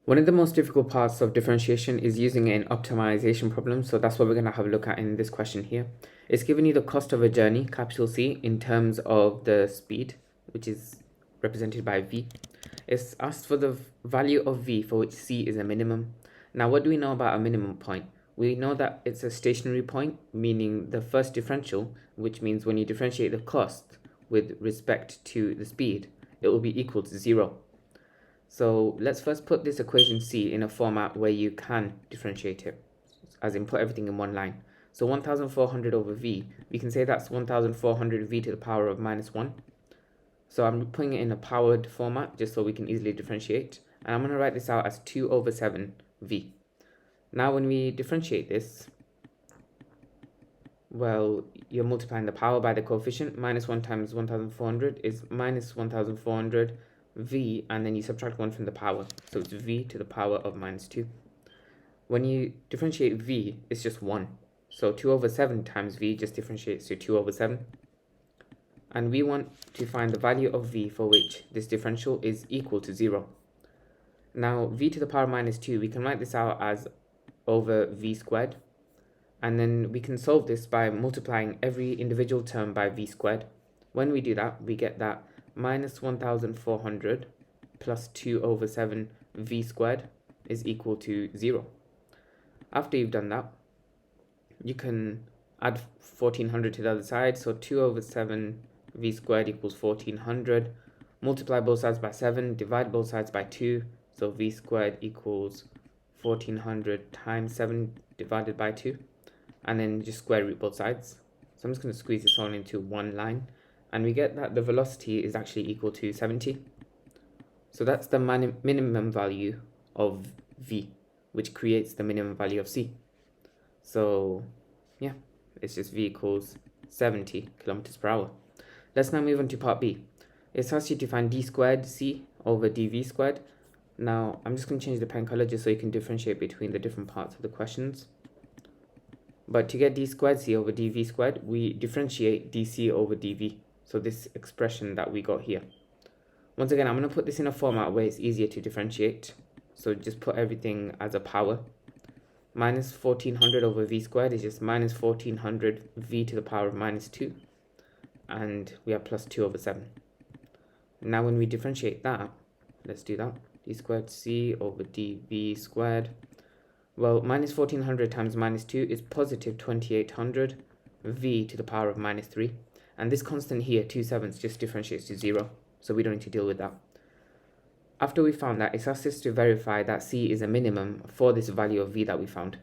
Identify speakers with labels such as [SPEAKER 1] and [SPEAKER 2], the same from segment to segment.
[SPEAKER 1] One of the most difficult parts of differentiation is using an optimization problem, so that's what we're going to have a look at in this question here. It's given you the cost of a journey, capital C, in terms of the speed, which is represented by V. It's asked for the value of V for which C is a minimum. Now, what do we know about a minimum point? We know that it's a stationary point, meaning the first differential, which means when you differentiate the cost with respect to the speed, it will be equal to 0. So let's first put this equation C in a format where you can differentiate it, as in put everything in one line. So 1400 over V, we can say that's 1400 V to the power of minus 1. So I'm putting it in a powered format just so we can easily differentiate. And I'm going to write this out as 2 over 7 V. Now when we differentiate this, well, you're multiplying the power by the coefficient. Minus 1 times 1400 is minus 1400 V, and then you subtract 1 from the power. So it's V to the power of minus 2. When you differentiate V, it's just 1. So 2 over 7 times V just differentiates to 2 over 7. And we want to find the value of V for which this differential is equal to 0. Now, V to the power of minus 2, we can write this out as over V squared. And then we can solve this by multiplying every individual term by V squared. When we do that, we get that minus 1400 plus 2 over 7 V squared is equal to 0. After you've done that, you can add 1400 to the other side. So 2 over 7 V squared equals 1400. Multiply both sides by 7, divide both sides by 2. So V squared equals 1400 times 7 divided by 2. And then just square root both sides. So I'm just going to squeeze this all into one line. And we get that the velocity is actually equal to 70. So that's the minimum value of V, which creates the minimum value of C. So yeah, it's just V equals 70 kilometers per hour. Let's now move on to part B. It asks you to find d squared C over dV squared. Now I'm just going to change the pen color just so you can differentiate between the different parts of the questions. But to get d squared C over dV squared, we differentiate dC over dV. So this expression that we got here. Once again, I'm going to put this in a format where it's easier to differentiate. So just put everything as a power. Minus 1400 over V squared is just minus 1400 V to the power of minus 2. And we have plus 2 over 7. Now when we differentiate that, let's do that. D squared C over dV squared. Well, minus 1400 times minus 2 is positive 2800 V to the power of minus 3. And this constant here, 2/7, just differentiates to 0. So we don't need to deal with that. After we found that, it's asked us to verify that C is a minimum for this value of V that we found.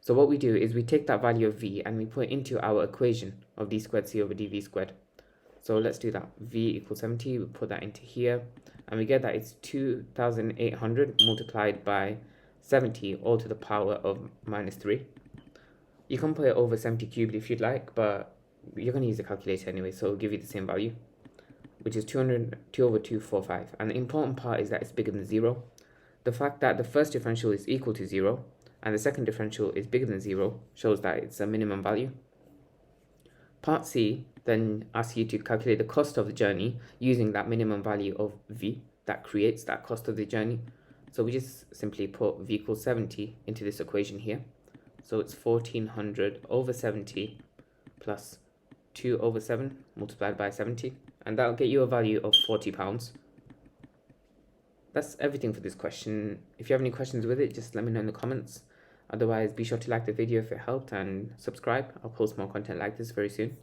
[SPEAKER 1] So what we do is we take that value of V and we put it into our equation of d squared C over dV squared. So let's do that. V equals 70, we put that into here. And we get that it's 2800 multiplied by 70 all to the power of minus 3. You can put it over 70 cubed if you'd like, but you're going to use a calculator anyway, so it'll give you the same value, which is 2 over 245. And the important part is that it's bigger than 0. The fact that the first differential is equal to 0 and the second differential is bigger than 0 shows that it's a minimum value. Part C then asks you to calculate the cost of the journey using that minimum value of V that creates that cost of the journey. So we just simply put V equals 70 into this equation here. So it's 1400 over 70 plus 2 over 7 multiplied by 70, and that'll get you a value of £40. That's everything for this question. If you have any questions with it, just let me know in the comments. Otherwise, be sure to like the video if it helped and subscribe. I'll post more content like this very soon.